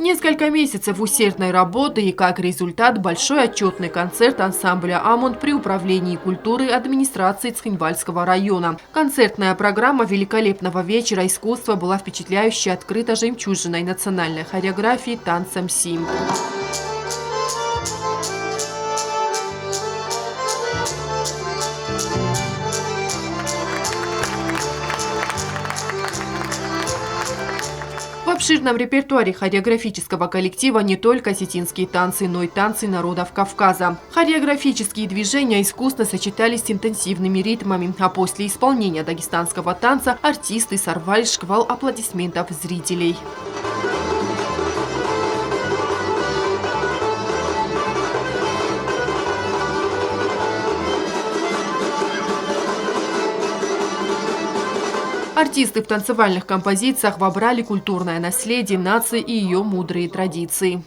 Несколько месяцев усердной работы и как результат большой отчетный концерт ансамбля «Амонт» при управлении культуры администрации Цхинвальского района. Концертная программа великолепного вечера искусства была впечатляюще открыта жемчужиной национальной хореографии танцем «Сим». В обширном репертуаре хореографического коллектива не только осетинские танцы, но и танцы народов Кавказа. Хореографические движения искусно сочетались с интенсивными ритмами, а после исполнения дагестанского танца артисты сорвали шквал аплодисментов зрителей. Артисты в танцевальных композициях вобрали культурное наследие нации и ее мудрые традиции.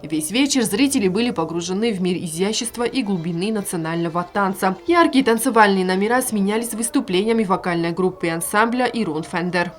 Весь вечер зрители были погружены в мир изящества и глубины национального танца. Яркие танцевальные номера сменялись выступлениями вокальной группы ансамбля «Ирон Фендер».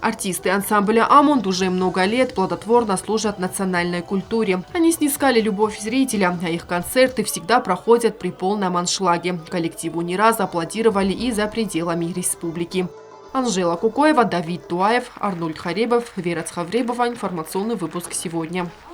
Артисты ансамбля «Амонт» уже много лет плодотворно служат национальной культуре. Они снискали любовь зрителя, а их концерты всегда проходят при полном аншлаге. Коллективу не раз аплодировали и за пределами республики. Анжела Кукоева, Давид Туаев, Арнольд Харебов, Вера Цхавребова. Информационный выпуск сегодня.